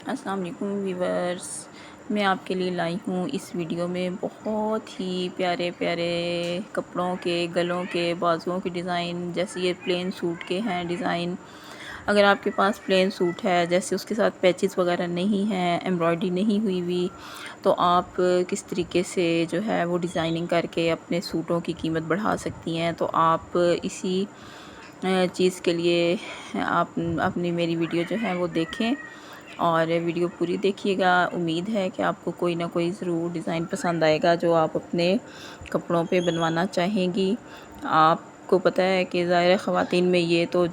अस्सलाम वालेकुम व्यूवर्स, मैं आपके लिए लाई हूँ इस वीडियो में बहुत ही प्यारे प्यारे कपड़ों के गलों के बाजुओं के डिज़ाइन। जैसे ये प्लेन सूट के हैं डिज़ाइन। अगर आपके पास प्लेन सूट है, जैसे उसके साथ पैचेस वगैरह नहीं हैं, एम्ब्रॉयडरी नहीं हुई हुई, तो आप किस तरीके से जो है वो डिज़ाइनिंग करके अपने सूटों की कीमत बढ़ा सकती हैं। तो आप इसी चीज़ के लिए आप अपनी मेरी वीडियो जो है वो देखें और वीडियो पूरी देखिएगा। उम्मीद है कि आपको कोई ना कोई ज़रूर डिज़ाइन पसंद आएगा जो आप अपने कपड़ों पे बनवाना चाहेंगी। आपको पता है कि ज़ाहिर ख़वातीन में ये तो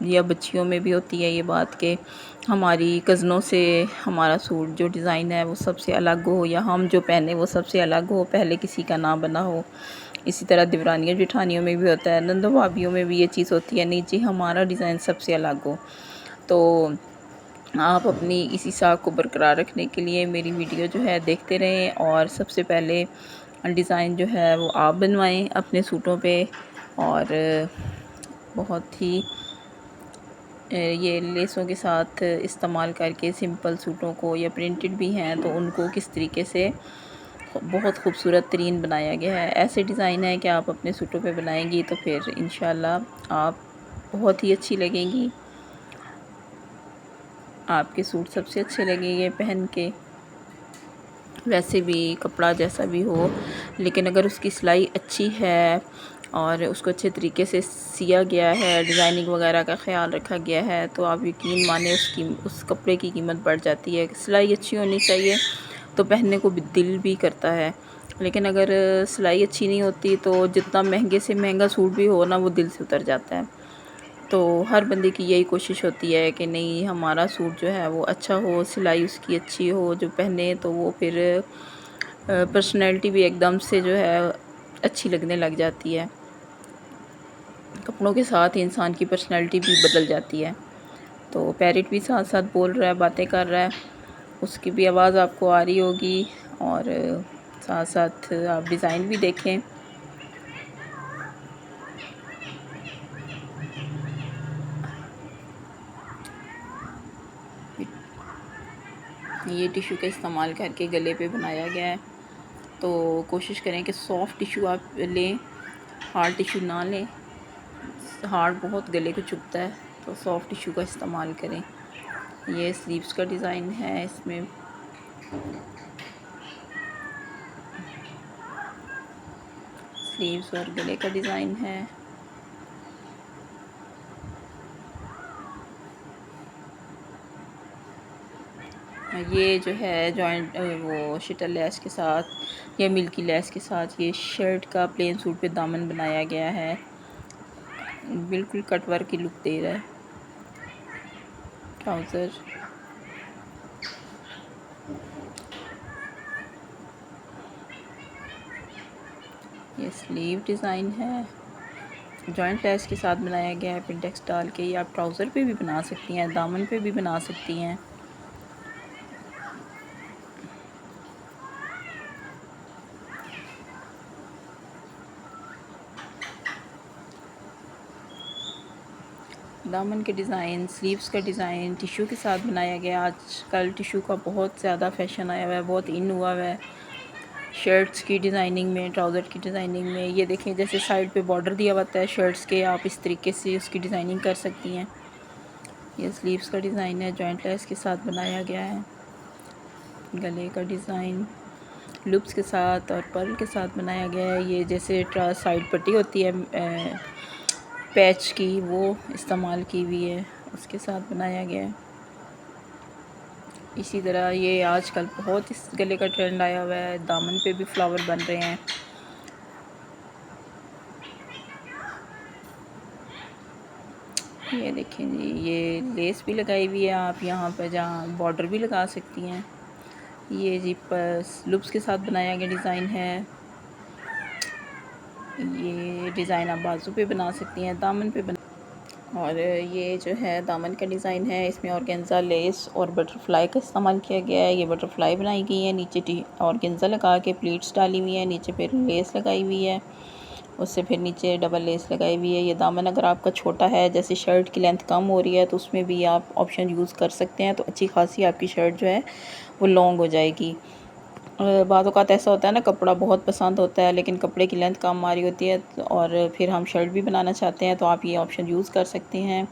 या बच्चियों में भी होती है ये बात कि हमारी कज़नों से हमारा सूट जो डिज़ाइन है वो सबसे अलग हो, या हम जो पहने वो सबसे अलग हो, पहले किसी का ना बना हो। इसी तरह दिवरानियों जेठानियों में भी होता है, नंदों भाभियों में भी ये चीज़ होती है, नहीं जी हमारा डिज़ाइन सबसे अलग हो। तो आप अपनी इसी साख को बरकरार रखने के लिए मेरी वीडियो जो है देखते रहें और सबसे पहले डिज़ाइन जो है वो आप बनवाएं अपने सूटों पे। और बहुत ही ये लेसों के साथ इस्तेमाल करके सिंपल सूटों को या प्रिंटेड भी हैं तो उनको किस तरीके से बहुत खूबसूरत तरीन बनाया गया है। ऐसे डिज़ाइन है कि आप अपने सूटों पे बनाएंगी तो फिर इंशाल्लाह आप बहुत ही अच्छी लगेंगी, आपके सूट सबसे अच्छे लगेंगे पहन के। वैसे भी कपड़ा जैसा भी हो, लेकिन अगर उसकी सिलाई अच्छी है और उसको अच्छे तरीके से सिया गया है, डिज़ाइनिंग वगैरह का ख्याल रखा गया है, तो आप यकीन माने उस कपड़े की कीमत बढ़ जाती है। सिलाई अच्छी होनी चाहिए तो पहनने को दिल भी करता है, लेकिन अगर सिलाई अच्छी नहीं होती तो जितना महंगे से महंगा सूट भी हो ना वो दिल से उतर जाता है। तो हर बंदे की यही कोशिश होती है कि नहीं हमारा सूट जो है वो अच्छा हो, सिलाई उसकी अच्छी हो, जो पहने तो वो फिर पर्सनैलिटी भी एकदम से जो है अच्छी लगने लग जाती है। कपड़ों के साथ इंसान की पर्सनैलिटी भी बदल जाती है। तो पैरेट भी साथ साथ बोल रहा है, बातें कर रहा है, उसकी भी आवाज़ आपको आ रही होगी। और साथ साथ आप डिज़ाइन भी देखें। ये टिश्यू का इस्तेमाल करके गले पे बनाया गया है, तो कोशिश करें कि सॉफ़्ट टिश्यू आप लें, हार्ड टिश्यू ना लें। हार्ड बहुत गले को चुभता है, तो सॉफ़्ट टिश्यू का इस्तेमाल करें। ये स्लीव्स का डिज़ाइन है, इसमें स्लीव्स और गले का डिज़ाइन है। ये जो है जॉइंट वो शटल लेस के साथ या मिल्की लेस के साथ ये शर्ट का प्लेन सूट पे दामन बनाया गया है, बिल्कुल कटवर्क की लुक दे रहा है। ट्राउज़र ये स्लीव डिज़ाइन है, जॉइंट लेस के साथ बनाया गया है पिंटेक्स डाल के। ये आप ट्राउज़र पे भी बना सकती हैं, दामन पे भी बना सकती हैं। दामन के डिज़ाइन, स्लीव्स का डिज़ाइन टिश्यू के साथ बनाया गया। आजकल टिश्यू का बहुत ज़्यादा फैशन आया हुआ है, बहुत इन हुआ हुआ है शर्ट्स की डिज़ाइनिंग में, ट्राउज़र की डिज़ाइनिंग में। ये देखें जैसे साइड पे बॉर्डर दिया हुआ है शर्ट्स के, आप इस तरीके से उसकी डिज़ाइनिंग कर सकती हैं। ये स्लीव्स का डिज़ाइन है, जॉइंट लेस के साथ बनाया गया है। गले का डिज़ाइन लूप्स के साथ और पर्ल के साथ बनाया गया है। ये जैसे साइड पट्टी होती है पैच की, वो इस्तेमाल की हुई है, उसके साथ बनाया गया है। इसी तरह ये आजकल बहुत इस गले का ट्रेंड आया हुआ है, दामन पे भी फ्लावर बन रहे हैं। ये देखें जी, ये लेस भी लगाई हुई है, आप यहाँ पर जहाँ बॉर्डर भी लगा सकती हैं। ये जी बस लूप्स के साथ बनाया गया डिज़ाइन है। ये डिज़ाइन आप बाजू पे बना सकती हैं, दामन पे बना। और ये जो है दामन का डिज़ाइन है, इसमें ऑर्गेन्जा लेस और बटरफ्लाई का इस्तेमाल किया गया है। ये बटरफ्लाई बनाई गई है, नीचे ऑर्गेन्जा लगा के प्लीट्स डाली हुई है, नीचे फिर लेस लगाई हुई है। उससे फिर नीचे डबल लेस लगाई हुई है। ये दामन अगर आपका छोटा है, जैसे शर्ट की लेंथ कम हो रही है, तो उसमें भी आप ऑप्शन यूज़ कर सकते हैं, तो अच्छी खासी आपकी शर्ट जो है वो लॉन्ग हो जाएगी। बाद औक़ात ऐसा होता है ना, कपड़ा बहुत पसंद होता है लेकिन कपड़े की लेंथ कम आ रही होती है, और फिर हम शर्ट भी बनाना चाहते हैं, तो आप ये ऑप्शन यूज़ कर सकते हैं।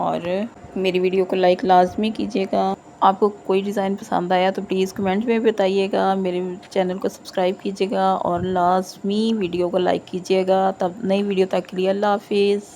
और मेरी वीडियो को लाइक लाजमी कीजिएगा। आपको कोई डिज़ाइन पसंद आया तो प्लीज़ कमेंट में बताइएगा। मेरे चैनल को सब्सक्राइब कीजिएगा और लाजमी वीडियो को लाइक कीजिएगा। तब नई वीडियो तक के लिए अल्लाह हाफिज़।